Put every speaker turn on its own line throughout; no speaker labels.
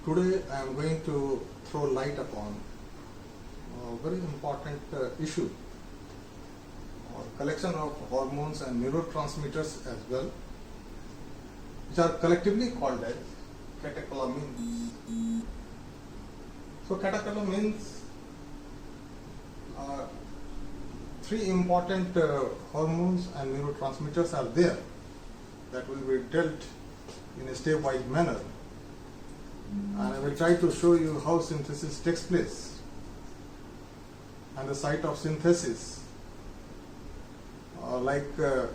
Today I am going to throw light upon a very important issue, or collection of hormones and neurotransmitters as well, which are collectively called as catecholamines. So catecholamines are three important hormones and neurotransmitters are there that will be dealt in a stepwise manner, and I will try to show you how synthesis takes place and the site of synthesis, like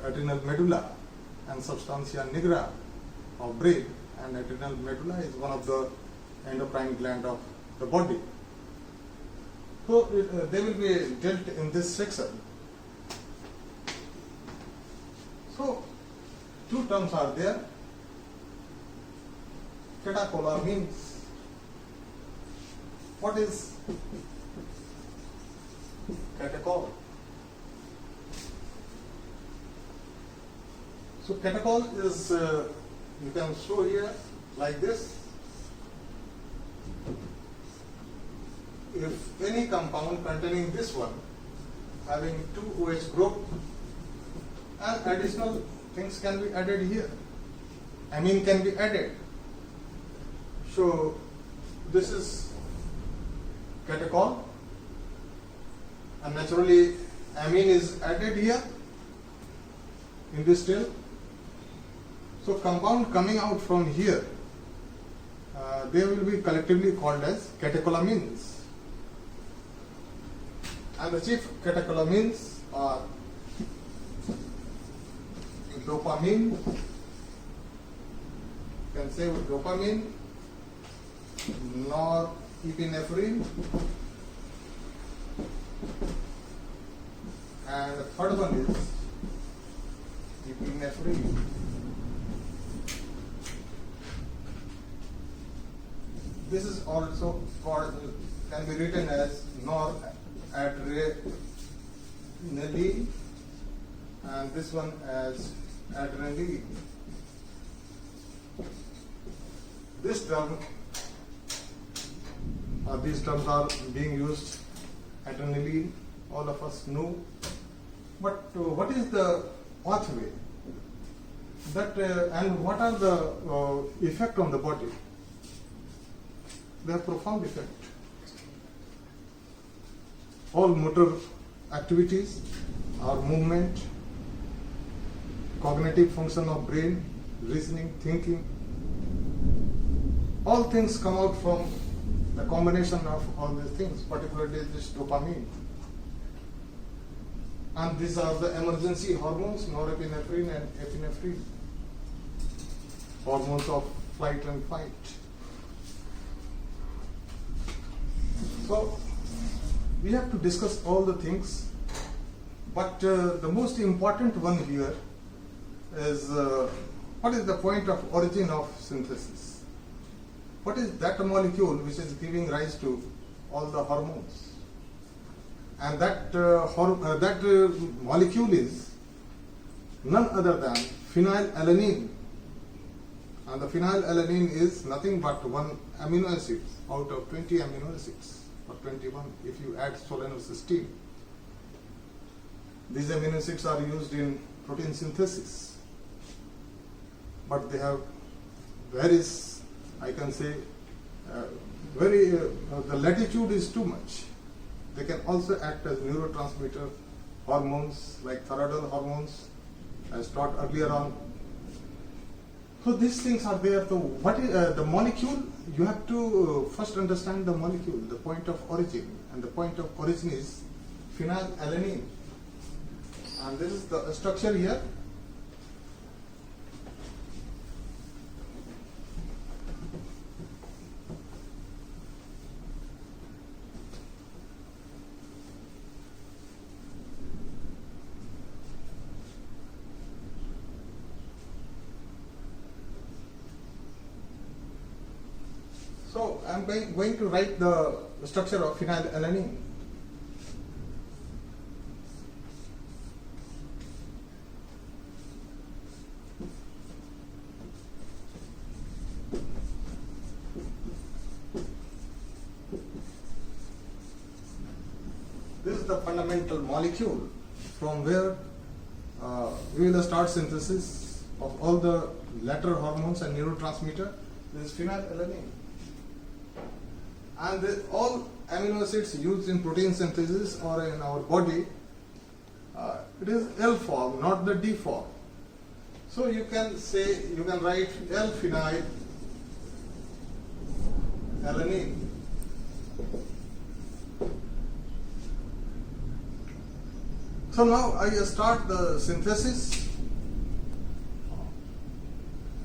adrenal medulla and substantia nigra of brain, and adrenal medulla is one of the endocrine gland of the body. So they will be dealt in this section. So two terms are there. Catecholamines. What is catechol? So catechol is, you can show here like this. If any compound containing this one having two OH group, and additional things can be added here. Amine can be added. So this is catechol, and naturally amine is added here in this tail. So compound coming out from here, they will be collectively called as catecholamines. And the chief catecholamines are dopamine, you can say with dopamine, norepinephrine, and the third one is epinephrine. This is also called, can be written as noradrenaline, and this one as adrenaline. This term, these terms are being used. Adrenaline, all of us know. But what is the pathway? That and what are the effect on the body? They have profound effect. All motor activities, our movement, cognitive function of brain, reasoning, thinking, all things come out from the combination of all these things, particularly this dopamine. And these are the emergency hormones, norepinephrine and epinephrine, hormones of flight and fight. So we have to discuss all the things, but the most important one here is what is the point of origin of synthesis? What is that molecule which is giving rise to all the hormones? And that molecule is none other than phenylalanine. And the phenylalanine is nothing but one amino acid out of 20 amino acids, or 21 if you add solenocysteine. These amino acids are used in protein synthesis, but they have various, I can say, the latitude is too much. They can also act as neurotransmitter hormones like thyroidal hormones, as taught earlier on. So these things are there. So what is the molecule? You have to first understand the molecule, the point of origin, and the point of origin is phenylalanine. And this is the structure here. So I am going to write the structure of phenylalanine. this is the fundamental molecule from where we will start synthesis of all the lateral hormones and neurotransmitter. This is phenylalanine. And all amino acids used in protein synthesis or in our body, it is L form, not the D form. So you can write L-phenylalanine. So now I start the synthesis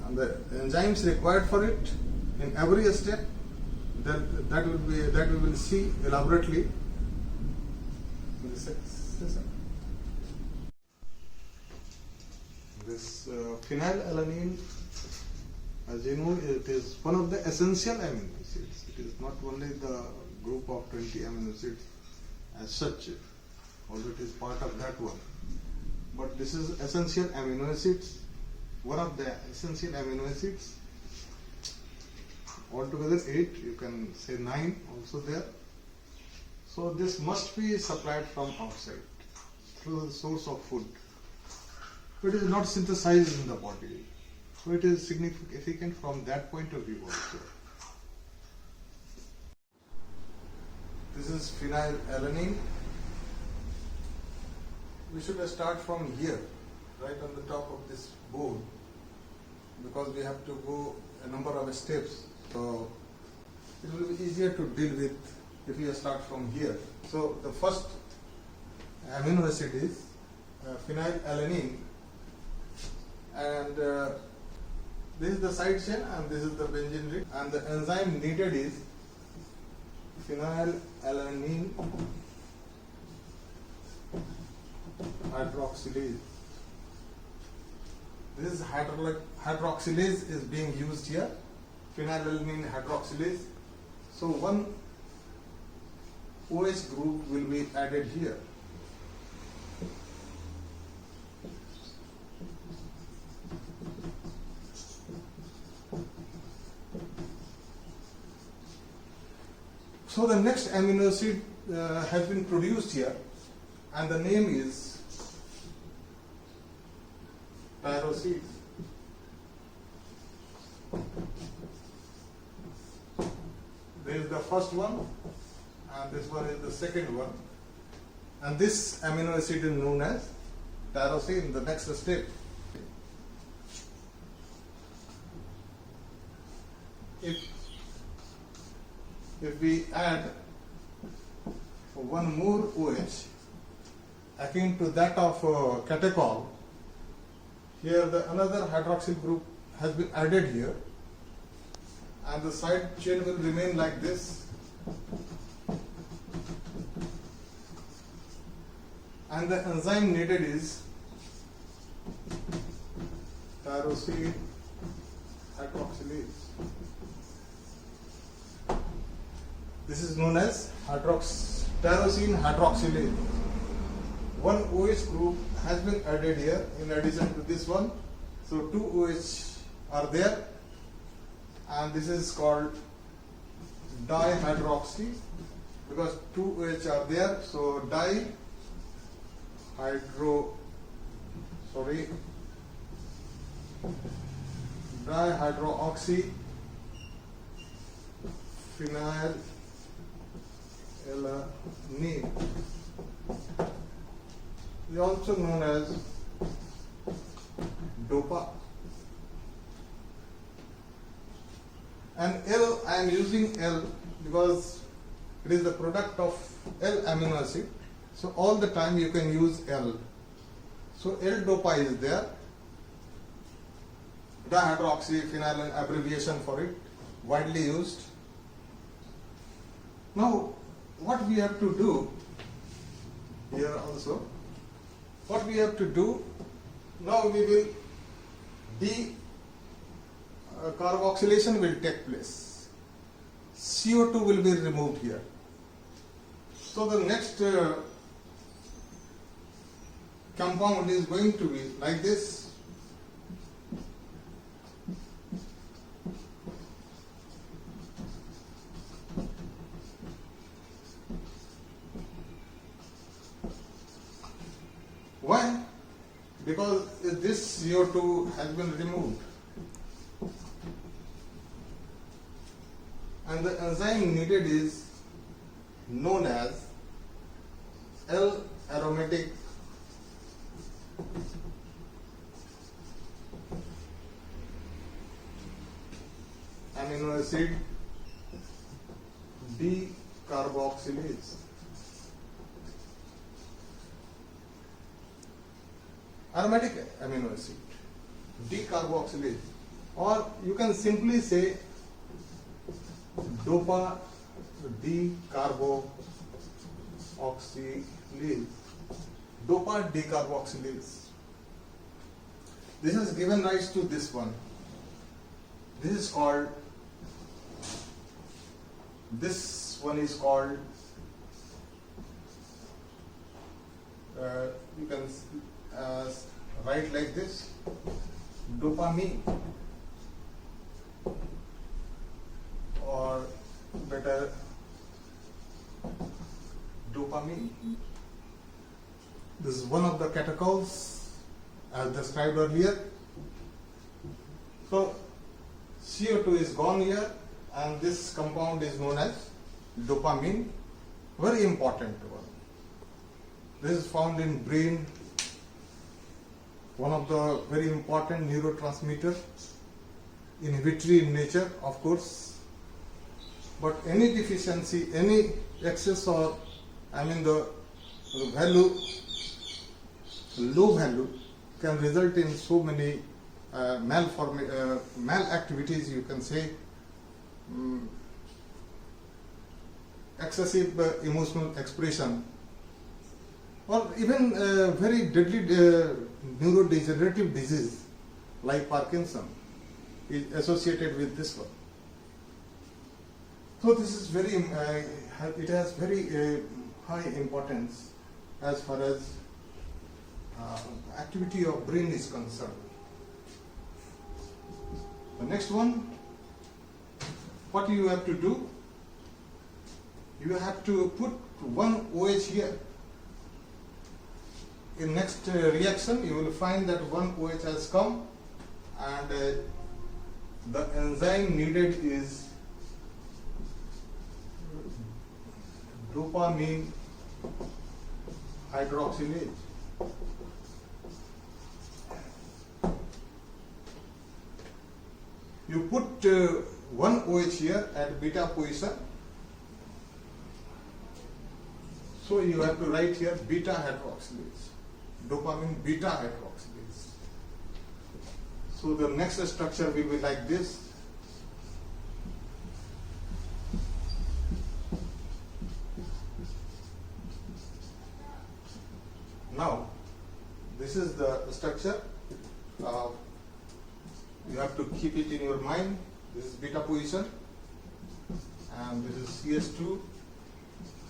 and the enzymes required for it in every step. That we will see elaborately in this session. This phenylalanine, as you know, it is one of the essential amino acids. It is not only the group of 20 amino acids as such, although it is part of that one. But this is essential amino acids, one of the essential amino acids. Altogether 8, you can say 9 also there. So this must be supplied from outside through the source of food. It is not synthesized in the body. So it is significant from that point of view also. This is phenylalanine. We should start from here, right on the top of this board, because we have to go a number of steps. So it will be easier to deal with if we start from here. So the first amino acid is phenylalanine, and this is the side chain and this is the benzene ring, and the enzyme needed is phenylalanine hydroxylase. This is hydroxylase is being used here. Phenylalanine hydroxylase. So one OH group will be added here. So the next amino acid has been produced here, and the name is tyrosine. This is the first one, and this one is the second one. And this amino acid is known as tyrosine, the next step. If we add one more OH akin to that of catechol, here another hydroxyl group has been added here, and the side chain will remain like this, and the enzyme needed is tyrosine hydroxylase. This is known as tyrosine hydroxylase. One OH group has been added here in addition to this one. So two OH are there, and this is called dihydroxy because two OH are there. So dihydroxy phenylalanine is also known as DOPA. And L, I am using L because it is the product of L amino acid. So all the time you can use L. So L-DOPA is there. Dihydroxyphenylalanine abbreviation for it, widely used. Now, what we have to do here also, what we have to do, now we will carboxylation will take place. CO2 will be removed here. So the next compound is going to be like this. because this CO2 has been removed, and the enzyme needed is known as L-aromatic amino acid decarboxylase. Aromatic amino acid decarboxylase, or you can simply say dopa decarboxylase. Dopa decarboxylase. This has given rise to this one. This is called. This one is called. You can write like this: dopamine, or better, dopamine. This is one of the catechols as described earlier. So CO2 is gone here, and this compound is known as dopamine. Very important one. This is found in brain, one of the very important neurotransmitter, inhibitory in nature, of course. But any deficiency, any excess, or the value, low value, can result in so many malactivities, you can say, excessive emotional expression, or even very deadly neurodegenerative disease like Parkinson is associated with this one. So this is very, it has very high importance as far as activity of brain is concerned. The next one, what you have to do, you have to put one OH here. In next reaction, you will find that one OH has come, and the enzyme needed is dopamine hydroxylase. You put one OH here at beta position, so you have to write here beta hydroxylase, dopamine beta hydroxylase. So the next structure will be like this. Now, this is the structure. You have to keep it in your mind. This is beta position, and this is CS2,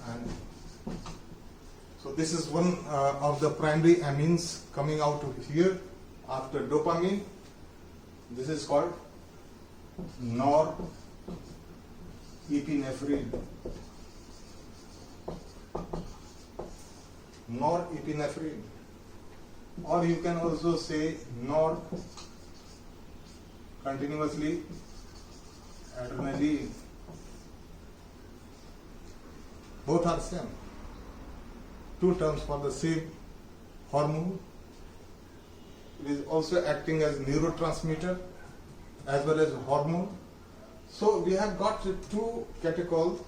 and so this is one of the primary amines coming out here after dopamine. This is called norepinephrine. Norepinephrine, or you can also say nor continuously adrenaline. Both are same. Two terms for the same hormone. It is also acting as neurotransmitter as well as hormone. So we have got two catechols.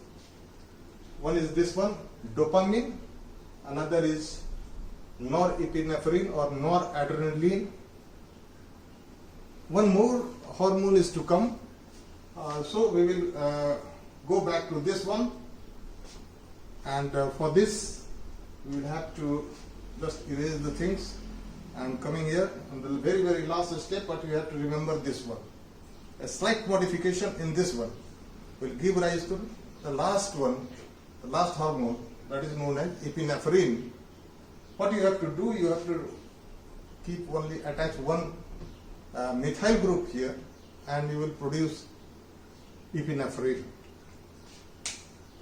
One is this one, dopamine. Another is norepinephrine or noradrenaline. One more hormone is to come. So we will go back to this one, and for this we will have to just erase the things. I am coming here on the very last step, but you have to remember this one. A slight modification in this one will give rise to the last one, the last hormone, that is known as epinephrine. What you have to do, you have to keep only attach one methyl group here, and you will produce epinephrine.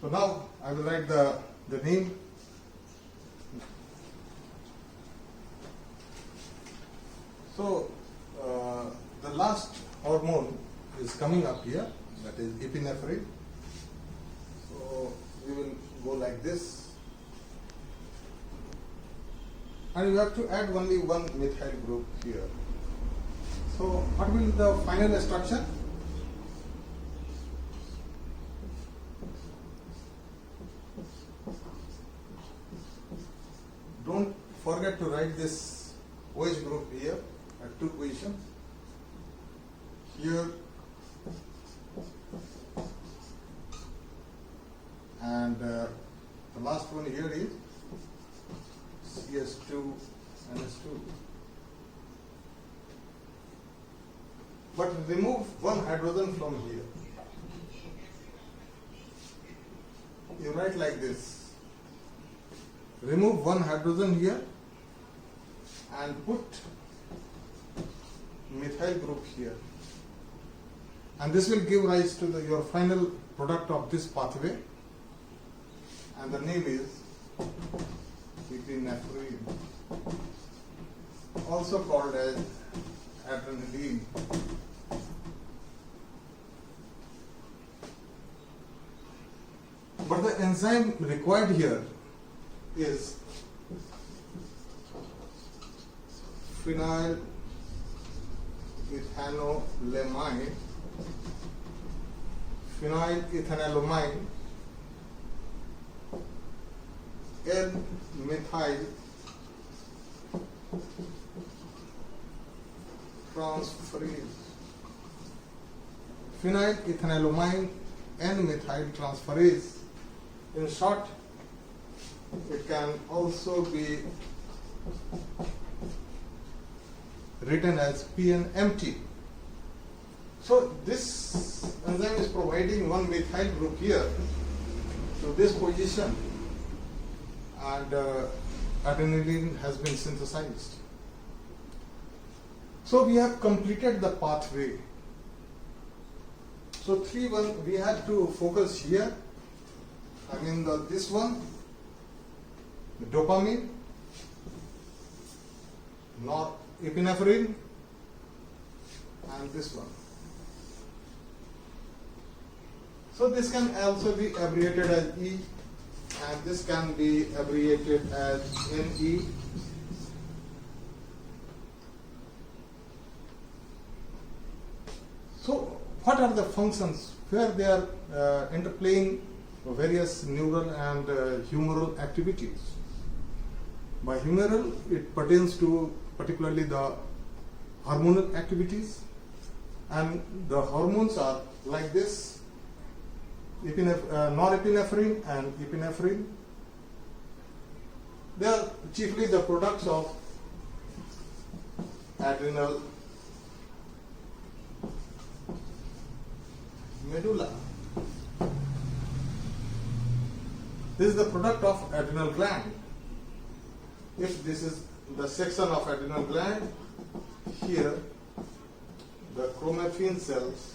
So now I will write the name. So the last hormone is coming up here, that is epinephrine. So we will go like this, and you have to add only one methyl group here. So what will be the final structure? Don't forget to write this OH group here at two positions. Here and the last one here is CS2 NS2. But remove one hydrogen from here. You write like this. Remove one hydrogen here and put methyl group here. And this will give rise to your final product of this pathway. And the name is epinephrine, also called as adrenaline. But the enzyme required here is phenylethanolamine, N-methyl transferase. Phenylethanolamine N-methyl transferase. In short, it can also be written as PNMT. So this enzyme is providing one methyl group here to this position, and adrenaline has been synthesized. So we have completed the pathway. So 3-1 we had to focus here. I mean this one, the dopamine, norepinephrine, and this one. So this can also be abbreviated as E, and this can be abbreviated as NE. So what are the functions where they are interplaying various neural and humoral activities? By humoral, it pertains to particularly the hormonal activities, and the hormones are like this: norepinephrine and epinephrine. They are chiefly the products of adrenal medulla. This is the product of adrenal gland. If this is the section of adrenal gland, here the chromaffin cells,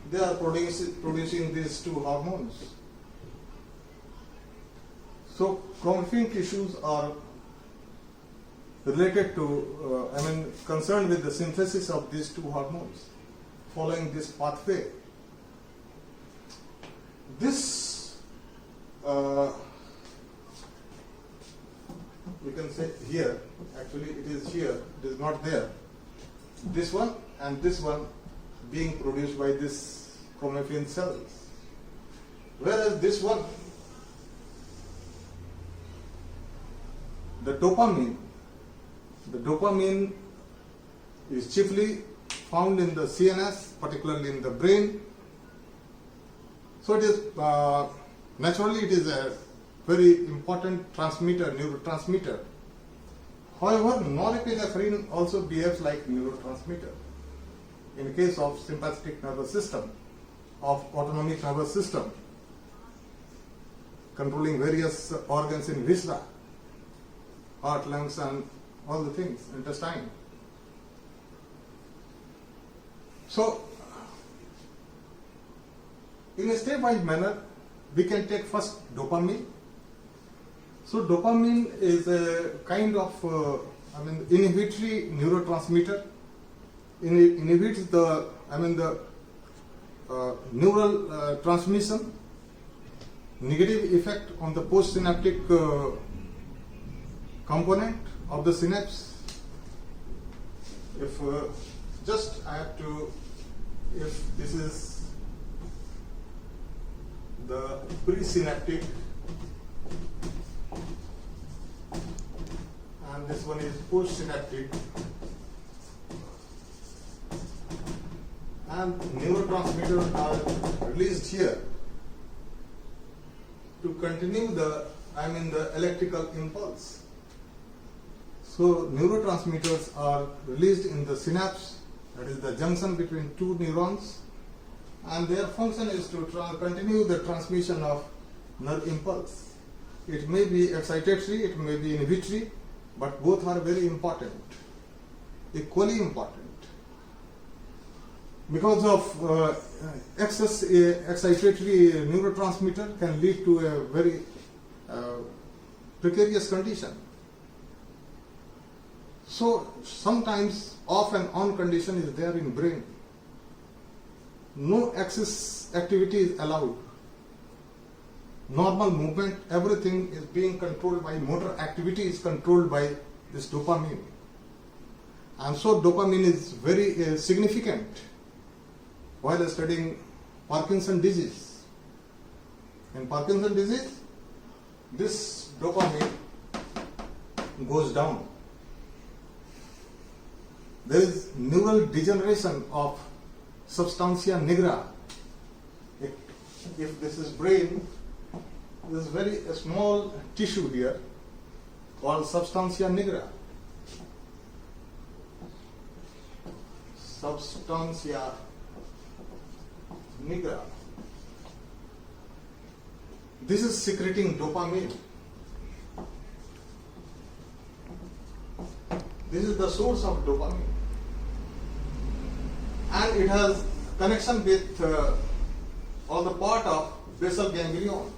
they are producing these two hormones. So chromaffin tissues are related to, concerned with the synthesis of these two hormones following this pathway. This, we can say here, actually it is here, it is not there. This one and this one being produced by this chromaffin cells. Whereas this one, the dopamine is chiefly found in the CNS, particularly in the brain. So it is naturally it is a very important transmitter, neurotransmitter. However, norepinephrine also behaves like neurotransmitter. In case of sympathetic nervous system, of autonomic nervous system, controlling various organs in viscera, heart, lungs, and all the things, intestine. So, in a stepwise manner, we can take first dopamine. So dopamine is a kind of inhibitory neurotransmitter. Inhibits the neural transmission, negative effect on the postsynaptic component of the synapse. If just I have to, if this is the presynaptic and this one is postsynaptic, and neurotransmitters are released here to continue the electrical impulse. So neurotransmitters are released in the synapse, that is the junction between two neurons, and their function is to continue the transmission of nerve impulse. It may be excitatory, it may be inhibitory, but both are very important, equally important. Because of excess excitatory neurotransmitter can lead to a very precarious condition. So sometimes off and on condition is there in brain. No excess activity is allowed. Normal movement, everything is being controlled by motor activity is controlled by this dopamine. And so dopamine is very significant while studying Parkinson's disease. In Parkinson's disease, this dopamine goes down. There is neural degeneration of substantia nigra. If this is brain, there is very small tissue here called substantia nigra. Substantia nigra. This is secreting dopamine. This is the source of dopamine. And it has connection with or the part of basal ganglion.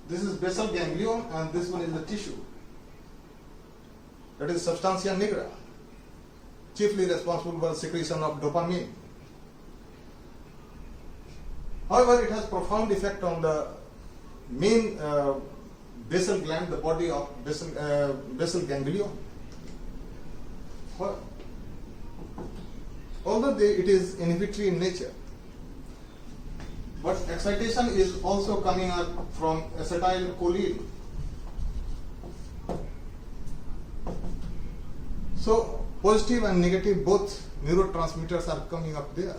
This is basal ganglion and this one is the tissue. That is substantia nigra, chiefly responsible for secretion of dopamine. However, it has profound effect on the main basal gland, the body of basal ganglion. Although it is inhibitory in nature, but excitation is also coming up from acetylcholine. So positive and negative both neurotransmitters are coming up there.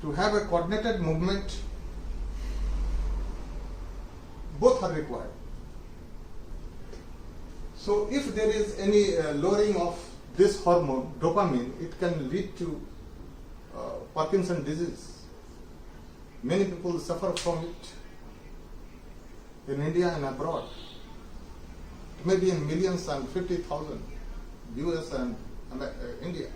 To have a coordinated movement, both are required. So if there is any lowering of this hormone, dopamine, it can lead to Parkinson's disease. Many people suffer from it in India and abroad. Maybe in millions and 50,000, US and India.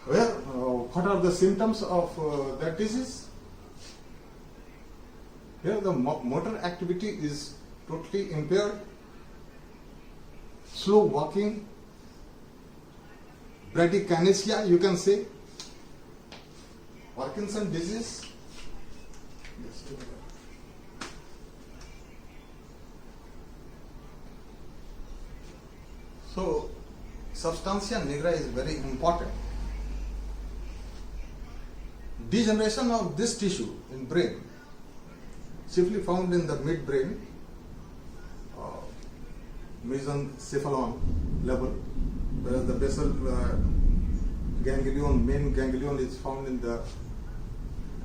What are the symptoms of that disease? Here the motor activity is totally impaired, slow walking, bradykinesia, you can say. Parkinson's disease. So, substantia nigra is very important. Degeneration of this tissue in brain, chiefly found in the midbrain, mesencephalon level, whereas the basal ganglion, main ganglion is found in the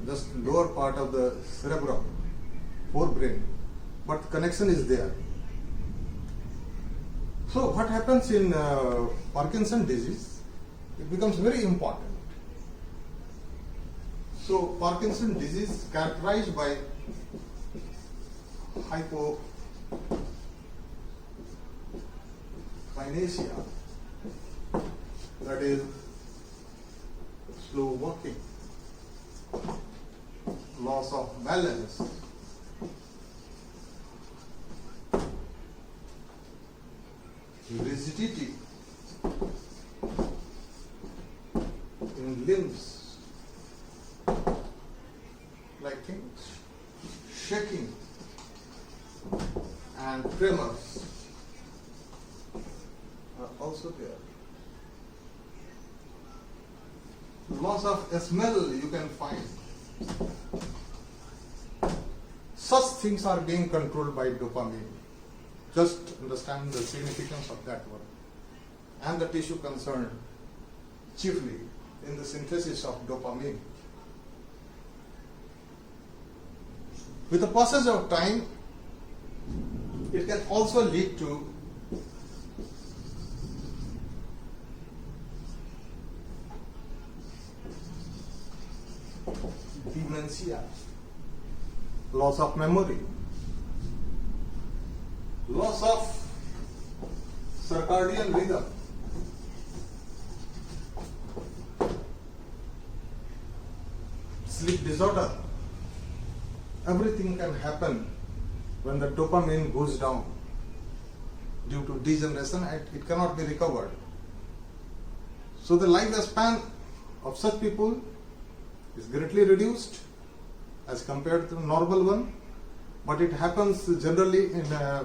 just lower part of the cerebrum, forebrain, but connection is there. So what happens in Parkinson's disease? It becomes very important. So Parkinson's disease characterized by hypokinesia, that is slow walking, loss of balance, rigidity in limbs, like things, shaking and tremors are also there. Loss of smell you can find. Such things are being controlled by dopamine. Just understand the significance of that word. And the tissue concerned chiefly in the synthesis of dopamine. With the passage of time, it can also lead to dementia, loss of memory, loss of circadian rhythm, sleep disorder. Everything can happen when the dopamine goes down due to degeneration and it cannot be recovered. So the lifespan of such people is greatly reduced as compared to the normal one, but it happens generally in a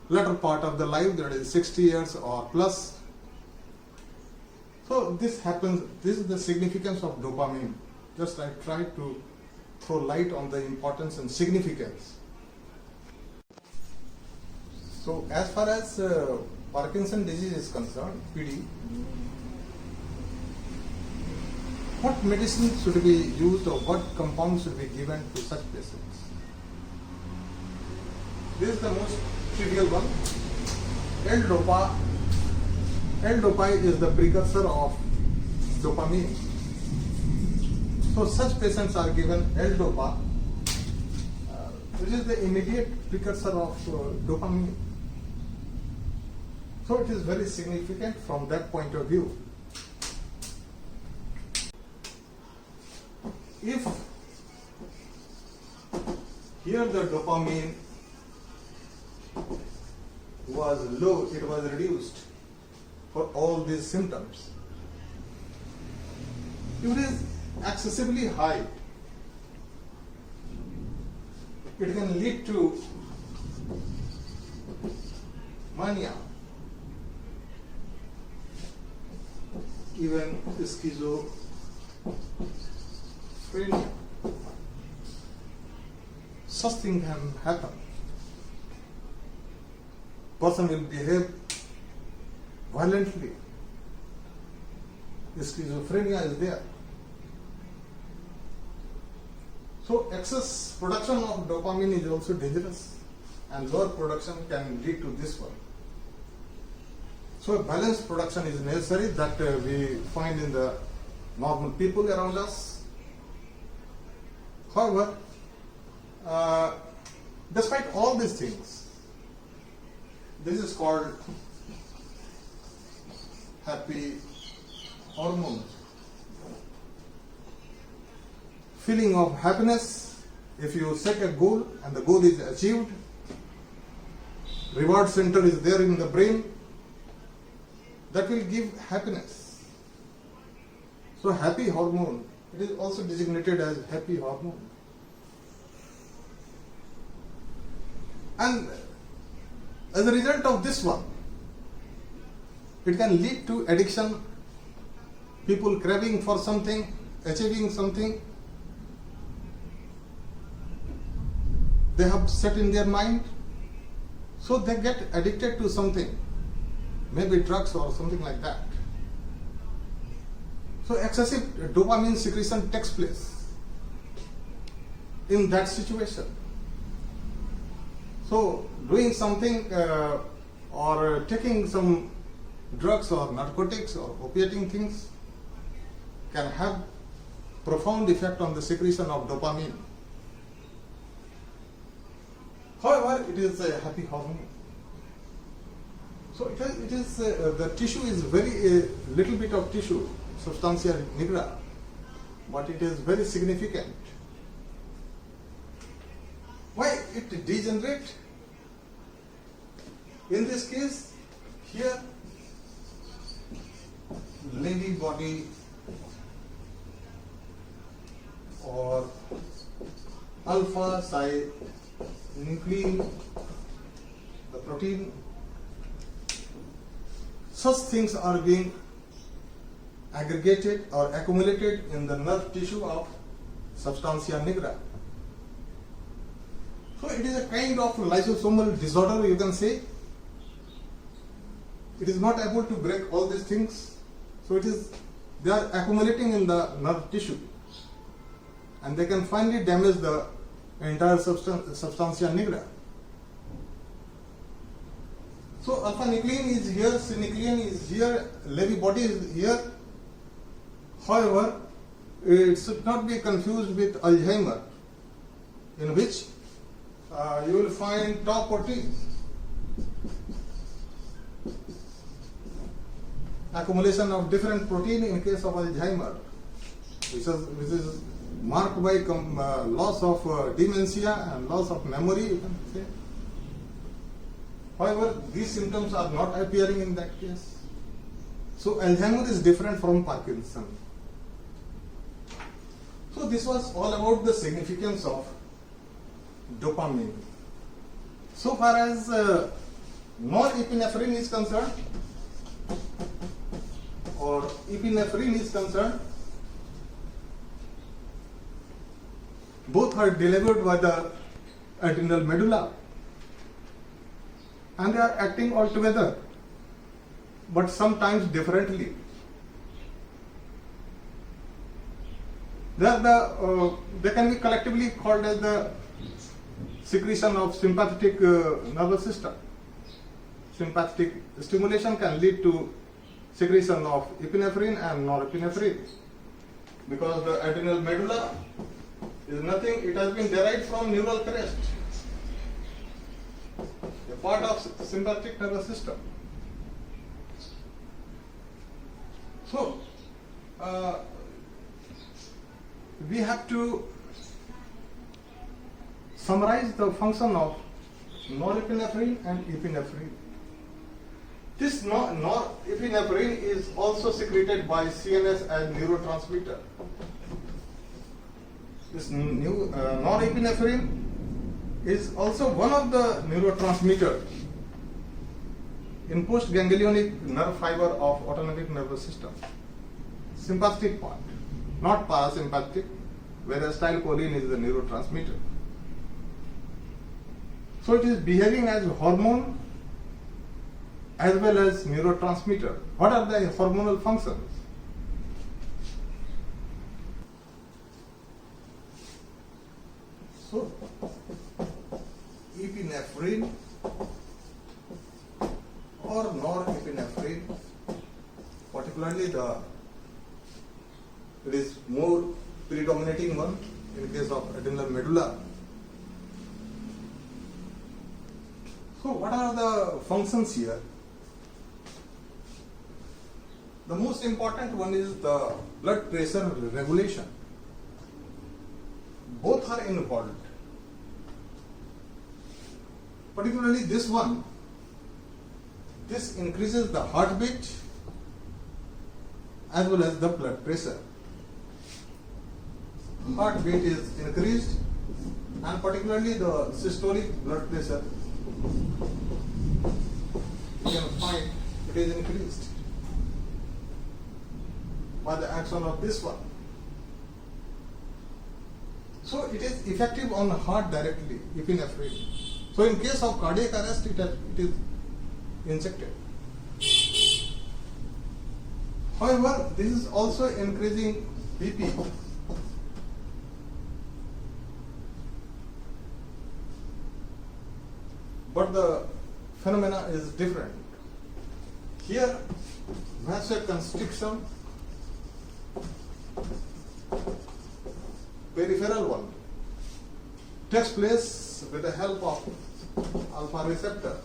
latter part of the life, that is 60 years or plus. So this happens, this is the significance of dopamine. Just I try to throw light on the importance and significance. So as far as Parkinson disease is concerned, PD, what medicine should be used or what compound should be given to such patients? This is the most trivial one. L-Dopa. L-Dopa is the precursor of dopamine. So such patients are given L-Dopa, which is the immediate precursor of dopamine. So it is very significant from that point of view. If here the dopamine was low, it was reduced for all these symptoms. If it is excessively high, it can lead to mania, even schizophrenia. Such thing can happen. Person will behave violently. Schizophrenia is there. So excess production of dopamine is also dangerous, and lower production can lead to this one. So a balanced production is necessary that we find in the normal people around us. However, despite all these things, this is called happy hormones. Feeling of happiness, if you set a goal and the goal is achieved, reward center is there in the brain, that will give happiness. So happy hormone, it is also designated as happy hormone. And as a result of this one, it can lead to addiction, people craving for something, achieving something. They have set in their mind, so they get addicted to something, maybe drugs or something like that. So excessive dopamine secretion takes place in that situation. So doing something or taking some drugs or narcotics or opiating things can have profound effect on the secretion of dopamine. However, it is a happy hormone. So it is the tissue is very little bit of tissue, substantia nigra, but it is very significant. it degenerate, in this case, here Levy body or alpha synuclein, the protein, such things are being aggregated or accumulated in the nerve tissue of substantia nigra. So it is a kind of lysosomal disorder, you can say. It is not able to break all these things. So they are accumulating in the nerve tissue, and they can finally damage the entire substantia nigra. So alpha nuclein is here, synuclein is here, Levy body is here. However, it should not be confused with Alzheimer, in which you will find tau protein accumulation of different protein in case of Alzheimer, which is marked by loss of dementia and loss of memory, you can say. However, these symptoms are not appearing in that case. So Alzheimer is different from Parkinson. So this was all about the significance of dopamine. So far as norepinephrine is concerned, or epinephrine is concerned, both are delivered by the adrenal medulla, and they are acting all together, but sometimes differently. They can be collectively called as the secretion of sympathetic nervous system. Sympathetic stimulation can lead to secretion of epinephrine and norepinephrine, because the adrenal medulla is nothing, it has been derived from neural crest, a part of sympathetic nervous system. So we have to summarize the function of norepinephrine and epinephrine. This norepinephrine is also secreted by CNS as neurotransmitter. This norepinephrine is also one of the neurotransmitters in postganglionic nerve fiber of autonomic nervous system. Sympathetic part, not parasympathetic, whereas acetylcholine is the neurotransmitter. So it is behaving as hormone as well as neurotransmitter. What are the hormonal functions? So, epinephrine or norepinephrine, particularly it is more predominating one in case of adrenal medulla. So what are the functions here? The most important one is the blood pressure regulation. Both are involved. Particularly this one, this increases the heartbeat as well as the blood pressure. Heartbeat is increased, and particularly the systolic blood pressure, you can find it is increased by the action of this one. So it is effective on the heart directly, epinephrine. So in case of cardiac arrest, it is injected. However, this is also increasing BP. But the phenomena is different. Here, vasoconstriction, peripheral one, takes place with the help of alpha receptor,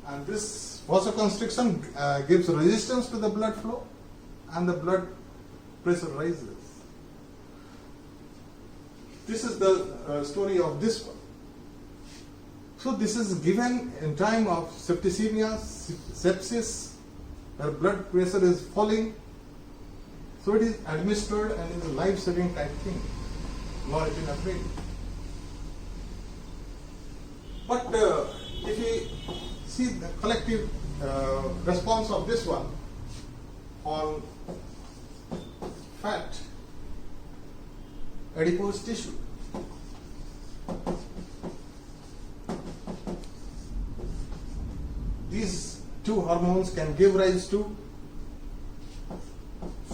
and this vasoconstriction gives resistance to the blood flow, and the blood pressure rises. this is the story of this one. So this is given in time of septicemia, sepsis, where blood pressure is falling. So it is administered and is a life-saving type thing, norepinephrine. But if we see the collective response of this one on fat, adipose tissue, these two hormones can give rise to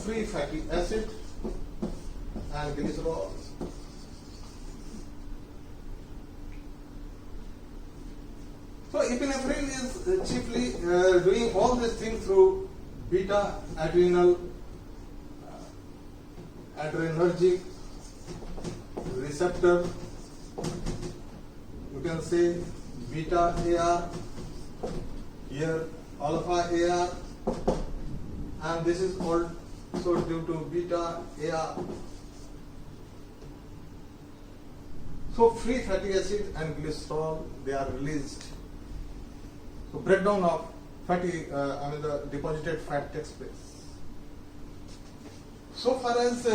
free fatty acid and glycerol. So epinephrine is chiefly doing all these things through beta adrenal adrenergic receptor. You can say beta AR, here alpha AR, and this is also due to beta AR. So free fatty acid and glycerol, they are released. So breakdown of fatty, the deposited fat takes place. So far as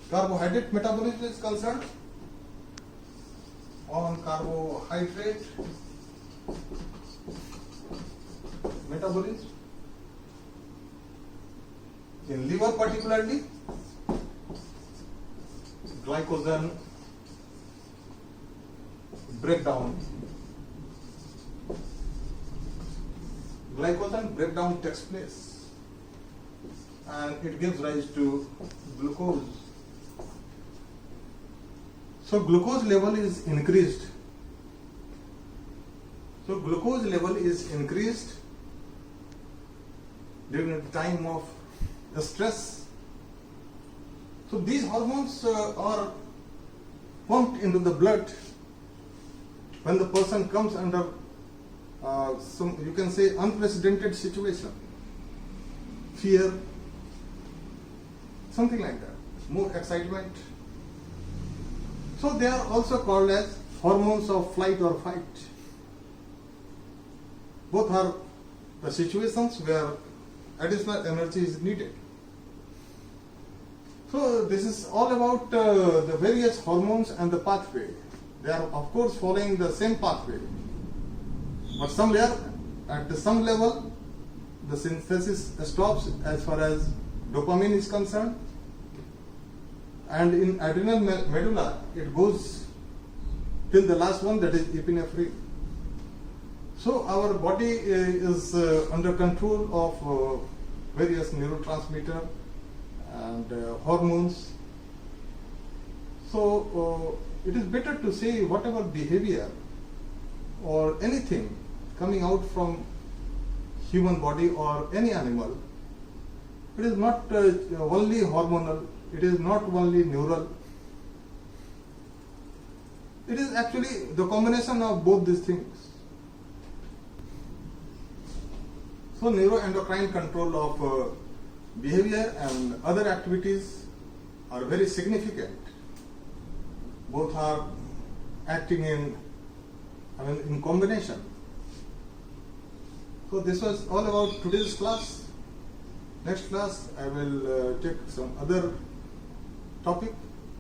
carbohydrate metabolism is concerned, on carbohydrate metabolism, in liver particularly, glycogen breakdown. Glycogen breakdown takes place and it gives rise to glucose. So glucose level is increased. So glucose level is increased during the time of the stress. So these hormones are pumped into the blood when the person comes under some, you can say, unprecedented situation, fear, something like that, more excitement. So they are also called as hormones of flight or fight. Both are the situations where additional energy is needed. So this is all about the various hormones and the pathway. They are of course following the same pathway, but somewhere at some level the synthesis stops as far as dopamine is concerned, and in adrenal medulla it goes till the last one, that is epinephrine. So our body is under control of various neurotransmitter and hormones. So it is better to say whatever behavior or anything coming out from human body or any animal, it is not only hormonal, it is not only neural, it is actually the combination of both these things. So neuroendocrine control of behavior and other activities are very significant. Both are acting in combination. So this was all about today's class. Next class I will take some other topic.